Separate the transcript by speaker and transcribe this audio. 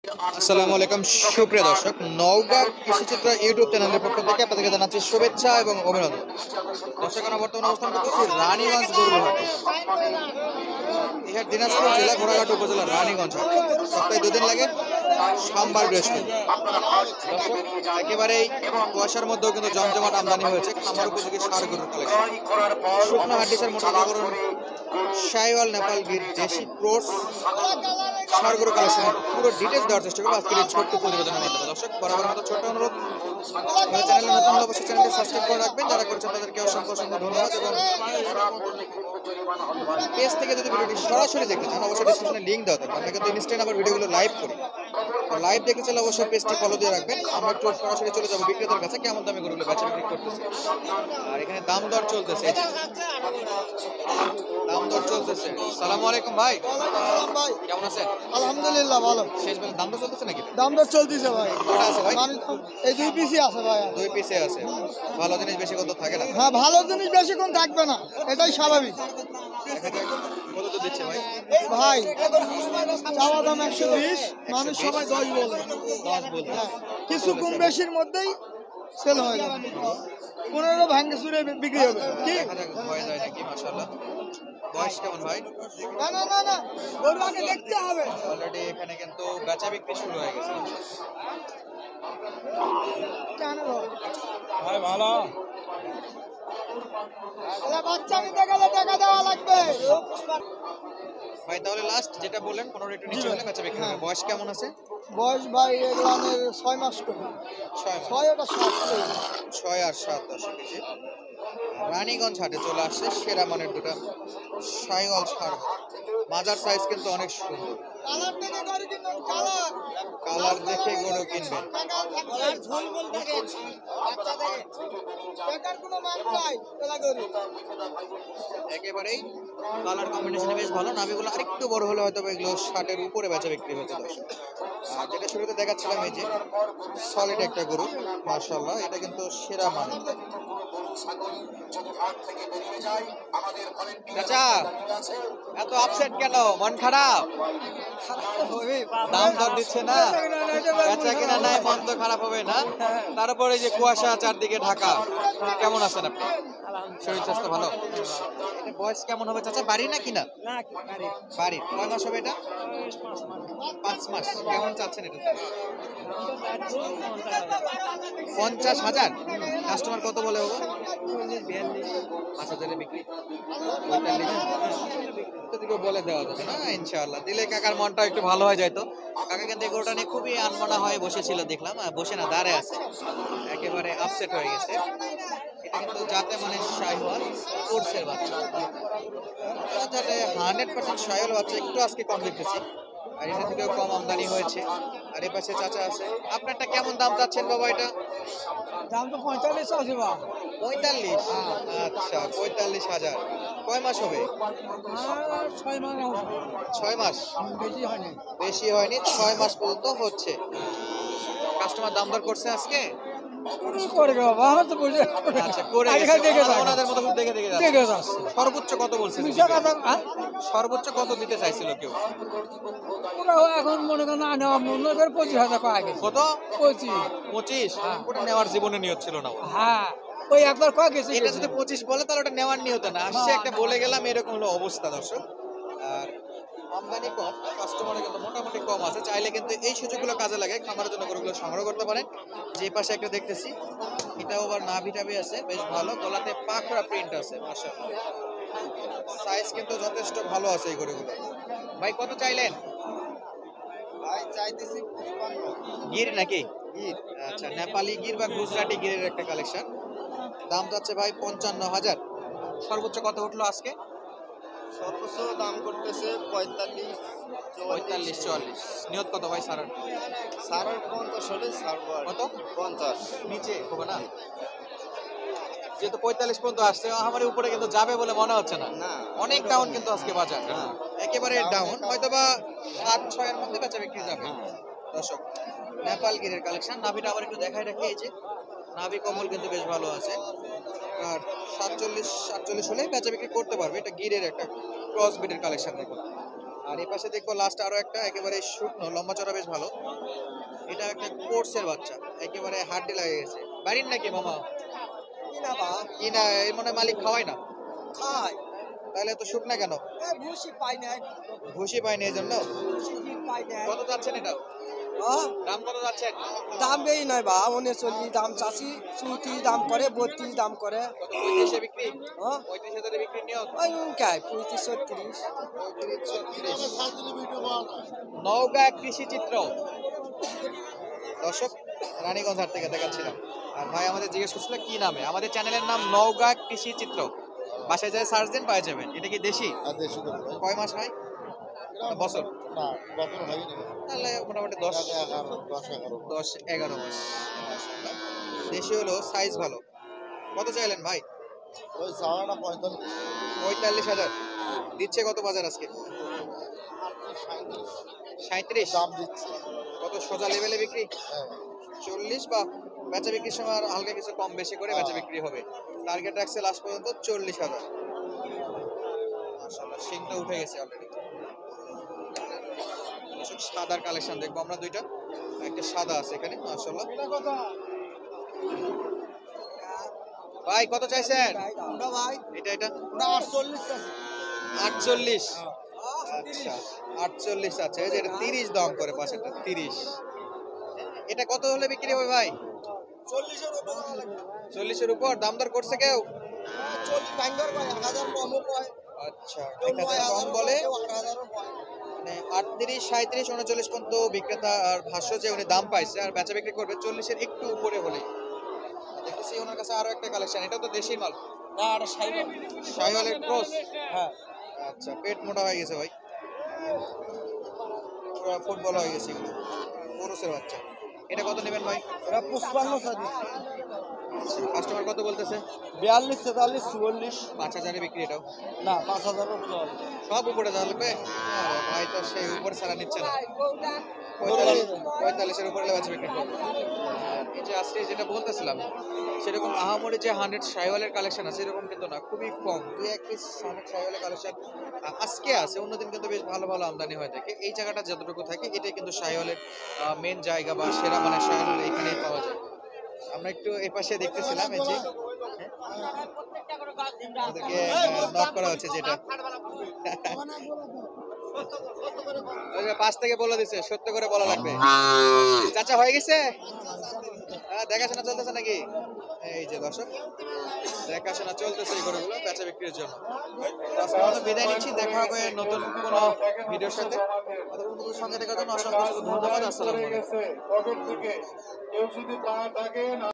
Speaker 1: আসসালামু আলাইকুম সুপ্রিয় দর্শক, নওগাঁ কৃষিচিত্র ইউটিউব চ্যানেলের পক্ষ থেকে আপনাদেরকে জানাচ্ছি শুভেচ্ছা এবং অভিনন্দন। দর্শক, আমরা বর্তমানে অবস্থান করতেছি রানীগঞ্জ গরুর হাটে। ইহার দিনাজপুর জেলা ঘোড়াঘাট উপজেলা রানীগঞ্জ হাট। সপ্তাহে দুদিন লাগে, সোমবার বৃহস্পতি। দর্শক, একেবারেই কুয়াশার মধ্যেও কিন্তু জমজমাট আমদানি হয়েছে খামার উপযোগী ষাঁড় গরুর কালেকশন। শুকনো হাড্ডিসার মোটা গরুর শাইওয়াল, নেপাল গির, দেশি ক্রস ষাঁড় গরু কালেকশন পুরো ডিটেলস দেওয়ার চেষ্টা করবো আজকের এই ছোট্ট প্রতিবেদনের মাধ্যমে। দর্শক, বরাবর মতো ছোট্ট অনুরোধ, চ্যানেলে নতুন হলে অবশ্যই চ্যানেলটি সাবস্ক্রাইব করে রাখবেন। যারা করেছেন তাদেরকে অসংখ্য অসংখ্য ধন্যবাদ। এবং পেজ থেকে যদি ভিডিওটি সরাসরি দেখতে চান অবশ্যই ডিসক্রিপশনে লিঙ্ক দেওয়া থাকবে। আমরা কিন্তু ইনস্ট্যান্ট আবার ভিডিওগুলো লাইভ করি, লাইভ দেখতে চাইলে অবশ্যই পেজটি ফলো দিয়ে রাখবেন। আমরা একটু সরাসরি চলে যাবো বিক্রেতার কাছে, কেমন দামে গরুগুলো বেচা বিক্রি করতেছে। আর এখানে দাম দর চলতেছে, দাম দর চলতেছে। সালামু আলাইকুম ভাই,
Speaker 2: ভাই
Speaker 1: কেমন আছেন?
Speaker 2: আলহামদুলিল্লাহ ভালো।
Speaker 1: শেষ বেলা দাম দর চলতেছে নাকি?
Speaker 2: দাম দর চলতেছে ভাই।
Speaker 1: কটা আছে ভাই?
Speaker 2: এই দুই পিসই আছে ভাই।
Speaker 1: দুই পিসে আছে। ভালো জিনিস বেশি কত থাকে না?
Speaker 2: হ্যাঁ, ভালো জিনিস বেশিক্ষণ থাকবে না, এটাই স্বাভাবিক।
Speaker 1: দেখা যাক কত তো দিচ্ছে ভাই।
Speaker 2: ভাই চাওয়া দাম 120, মানুষ সবাই 10 বলে।
Speaker 1: 10 বলতে
Speaker 2: হ্যাঁ, কিছু কম বেশির মধ্যেই সেল হয়ে যাবে। 15 ভাঙ্গে চুরে বিক্রি হবে। কি
Speaker 1: দেখা যাক হয়ে যায় নাকি। মাশাআল্লাহ। বয়স কেমন ভাই?
Speaker 2: না না না না, গরু আগে দেখতে হবে।
Speaker 1: অলরেডি এখানে কিন্তু বেচা বিক্রি শুরু হয়ে গেছে।
Speaker 2: কেন
Speaker 1: ভাই ভালো।
Speaker 2: বাচ্চা নিতে গেলে টাকা দেওয়া লাগবে
Speaker 1: ভাই তাহলে লাস্ট যেটা বললেন 15 একটু নিচে হলে বেচা বিক্রি হবে। বয়স কেমন আছে?
Speaker 2: বয়স ভাই এগুলানের 6 মাস করে।
Speaker 1: 6 মাস।
Speaker 2: 6 ওটা 7।
Speaker 1: 6 আর 7 10 কেজি। রানীগঞ্জ হাটে চলে আসছে সেরা মানের দুটো শাইওয়াল ষাঁড়। মাজার সাইজ কিন্তু অনেক সুন্দর।
Speaker 2: কালার দেখে গরু কিনবেন, কালার
Speaker 1: কালার দেখে গরু কিনবেন।
Speaker 2: আর ঝোলমোল থাকে বাচ্চা দেখে টাকার কোনো মান নাই তেলা গরু।
Speaker 1: একেবারেই কালার কম্বিনেশন বেশ ভালো। নাভিগুলো আরেকটু বড় হলে হয়তো এগুলো 60 এর উপরে বেচা বিক্রি হতো দর্শক। আর যেটা শুরুতে দেখাচ্ছিলাম এই যে সলিড একটা গরু, মাশাআল্লাহ, এটা কিন্তু সেরা মানের। চাচা এত আপসেট কেন? মন খারাপ? দাম দর দিচ্ছে না, বেচা কিনা নাই, মন তো খারাপ হবে না? তারপরে যে কুয়াশা চারদিকে ঢাকা, কেমন আছেন আপনি? শরীর স্বাস্থ্য ভালো? এটা বয়স কেমন হবে চাচা? বাড়ি না কিনা? বাড়ি। কয় মাস হবে এটা? 5 মাস। কেমন চাচ্ছেন এটা? 50,000। কাস্টমার কত বলে বাবু? 5,000 বিক্রি। 45 বলে দেওয়া যাবে না? ইনশাআল্লাহ দিলে কাকার মনটা একটু ভালো হয়ে যায়। তো কাকা কিন্তু এই গরুটা নিয়ে খুবই আনমনা হয়ে বসেছিল দেখলাম। বসে না, দাঁড়ায় আছে, একেবারে আপসেট হয়ে গেছে। এটা কিন্তু যাতে মানে শাইওয়াল কোর্সের বাচ্চা, যাতে 100% শাইওয়াল বাচ্চা। একটু আজকে কম দেখতেছি, আর এটা থেকেও কম আমদানি হয়েছে। আর এই পাশে চাচা আছে। আপনারটা কেমন দাম চাচ্ছেন বাবা এটা?
Speaker 2: দাম তো 45 আছে বা।
Speaker 1: 45? আচ্ছা, 45,000। কয় মাস হবে?
Speaker 2: 6 মাস
Speaker 1: 6 মাস।
Speaker 2: বেশি হয়নি।
Speaker 1: বেশি হয়নি, 6 মাস পর্যন্ত হচ্ছে। কাস্টমার দাম দর করছে আজকে?
Speaker 2: করে বাবা, আমরা তো বুঝে
Speaker 1: আচ্ছা, করে
Speaker 2: আগে
Speaker 1: গেছে।
Speaker 2: দেখে যাও।
Speaker 1: ওনাদের মতো দেখে দেখে যাচ্ছে।
Speaker 2: দেখে যাচ্ছে।
Speaker 1: সর্বোচ্চ কত বলছে?
Speaker 2: 200 টাকা।
Speaker 1: সর্বোচ্চ কত দিতে চাইছিল কেউ?
Speaker 2: ওরা এখন মনে করেন না নেওয়া মনে করে 25,000 টাকা আগে।
Speaker 1: কত?
Speaker 2: 25।
Speaker 1: 25? ওটা নেওয়ার জীবনে নিয়ত ছিল না।
Speaker 2: হ্যাঁ, ওই একবার কয় গেছে।
Speaker 1: এটা যদি 25 বলে তাহলে ওটা নেওয়ার নিয়ত না। আসছে একটা বলে গেলাম, এরকম হলো অবস্থা দর্শক। আর আমদানি কম, কাস্টমার কিন্তু মোটামুটি কম আছে। চাইলে কিন্তু এই সুযোগগুলো কাজে লাগে খামারের জন্য গরুগুলো সংগ্রহ করতে পারেন। যে পাশে একটা দেখতেছি, এটাও আবার নাভি টাভি আছে বেশ ভালো, গলাতে পাকড়া প্রিন্ট আছে, মাশাআল্লাহ। সাইজ কিন্তু যথেষ্ট ভালো আছে এই গরুগুলো। ভাই কত চাইলেন?
Speaker 2: ভাই চাইতেছি 55।
Speaker 1: গির নাকি?
Speaker 2: গির।
Speaker 1: আচ্ছা, নেপালি গির বা গুজরাটি গিরের একটা কালেকশন। দাম যাচ্ছে ভাই 55,000। সর্বোচ্চ কত উঠলো আজকে?
Speaker 2: সর্বোচ্চ দাম করতেছে 45,
Speaker 1: 45 44। নিয়ত কত ভাই সারার?
Speaker 2: সাড়ে 50 হলে ছাড়বো।
Speaker 1: কত?
Speaker 2: 50
Speaker 1: নিচে হবে না? যেহেতু 45 পর্যন্ত আসছে, আমার উপরে কিন্তু যাবে বলে মনে হচ্ছে না।
Speaker 2: না,
Speaker 1: অনেক ডাউন কিন্তু আজকে বাজার। একেবারে ডাউন, হয়তোবা 7-6 এর মধ্যে বেচা বিক্রি যাবে। দর্শক, নেপাল গিরের কালেকশন। নাভিটা আবার একটু দেখাই রাখি, এই যে নাভি কম্বল কিন্তু বেশ ভালো আছে। আর 47-48 হলে বেচা বিক্রি করতে পারবে। এটা গিরের একটা ক্রস বিটের কালেকশন। দেখুন আর এই পাশে দেখবো লাস্ট আরো একটা একেবারে শুকনো লম্বা চড়া বেশ ভালো। এটা একটা কোর্সের বাচ্চা, একেবারে হাড্ডি লাগে গেছে। বাড়ির নাকি মামা?
Speaker 2: কিনা বা
Speaker 1: কিনা? এই মনে হয় মালিক খাওয়ায় না,
Speaker 2: খায়
Speaker 1: তাহলে এত শুকনা কেন?
Speaker 2: ভুসি পাই না,
Speaker 1: ভুসি পায়নি এই জন্য।
Speaker 2: ভুসি ঠিক পাই না।
Speaker 1: কত যাচ্ছেন এটা? দাম কত যাচ্ছেন?
Speaker 2: দাম বেশি নয় বা 39 দাম চাষি, 34 দাম করে, 32 দাম করে।
Speaker 1: কত? 35 বিক্রি?
Speaker 2: হ্যাঁ
Speaker 1: 35,000 বিক্রি নিয়ত।
Speaker 2: ওই উনকায় 35 36।
Speaker 1: নওগাঁ কৃষি চিত্র দর্শক, রানীগঞ্জ হাট থেকে দেখাচ্ছিলাম। আর ভাই আমাদের জিজ্ঞেস করছিল কি নামে। আমাদের চ্যানেলের নাম নওগাঁ কৃষি চিত্র। বাসায় যায় সার্চ দিন পাওয়া যাবেন। এটা কি দেশি? কয় মাস হয়? না বছর? তাহলে মোটামুটি 10-11 মাস। দেশি হলো, সাইজ ভালো। কত চাইলেন ভাই? 45,000 দিচ্ছে। কত বাজার আজকে? 37
Speaker 3: দাম দিচ্ছে।
Speaker 1: কত সোজা লেভেলে বিক্রি? 40 বা বেচা বিক্রির সময় আর হালকা কিছু কম বেশি করে বেচা বিক্রি হবে। টার্গেট রাখছে লাস্ট পর্যন্ত 40,000। মাশাআল্লাহ শিংটা উঠে গেছে অলরেডি। সাদার কালেকশন দেখবো আমরা দুইটা। একটা সাদা আছে এখানে মাশাআল্লাহ। ভাই কত চাইছেন?
Speaker 2: ভাই
Speaker 1: এটা এটা
Speaker 2: 48 আছে।
Speaker 1: 48। আচ্ছা 48 আছে। এই যে এটা 30 দাম করে পাশেরটা 30। এটা কত হলে বিক্রি হবে ভাই?
Speaker 2: 40 এর উপর লাগবে।
Speaker 1: 40 এর উপর দাম দর করছে কেউ?
Speaker 2: 40 ভাঙ্গার কয় 1000 কমও কয়।
Speaker 1: আচ্ছা
Speaker 2: কেউ
Speaker 1: 1000 কম
Speaker 2: 9000
Speaker 1: বলে,
Speaker 2: কেউ 8000 কয়।
Speaker 1: মানে 38 37 39 পর্যন্ত বিক্রেতা আর ভাষ্য যে উনি দাম পাইছে, আর বেচা বিক্রি করবে 40 এর একটু উপরে হলে। দেখতেছি ওনার কাছে আরো একটা কালেকশন। এটাও তো দেশি মাল,
Speaker 2: না এটা সাইকেল।
Speaker 1: শাহিওয়ালের ক্রস।
Speaker 2: হ্যাঁ
Speaker 1: আচ্ছা পেট মোটা হয়ে গেছে ভাই, পুরো ফুটবল হয়ে গেছে এগুলো। পুরুষের বাচ্চা। এটা কত নেবেন ভাই?
Speaker 2: এটা 55 সাদি।
Speaker 1: কাস্টমার কত বলতেছে?
Speaker 2: 42 43 44।
Speaker 1: 5,000 এ বিক্রি এটাও।
Speaker 2: না 5000 এর উপর হবে।
Speaker 1: সব উপরে যাবে? আরে ভাই তো সেই উপরে ছাড়া নিচ্ছে না। 45 এর উপরে বেচা বিক্রি করবে। এই যে আজকে যেটা বলতেছিলাম সেরকম আহামরি যে 100 শাহিওয়ালের কালেকশন আছে এরকম কিন্তু না, খুবই কম। 2-1 পিস 100 শাহিওয়ালের কালেকশন আজকে আছে, অন্যদিন কিন্তু বেশ ভালো ভালো আমদানি হয়ে থাকে। এই জায়গাটা যতটুকু থাকে এটাই কিন্তু শাহিওয়ালের মেন জায়গা বা সেরা মানে শাহিওয়াল এখানেই পাওয়া যায়। আমরা একটু এই পাশে দেখতেছিলাম এই যে ওদেরকে নক করা হচ্ছে যেটা ওই যে পাশ থেকে বলে দিছে সত্য করে বলা লাগবে। চাচা হয়ে গেছে? দেখাশোনা চলতেছে নাকি? এই যে দর্শক দেখাশোনা চলতেছে এই গরুগুলো বেচা বিক্রির জন্য। আজকের মতো বিদায় নিচ্ছি, দেখা হবে নতুন কোনো ভিডিওর সাথে। সঙ্গে দেখার জন্য অসংখ্য ধন্যবাদ। আসসালামু আলাইকুম।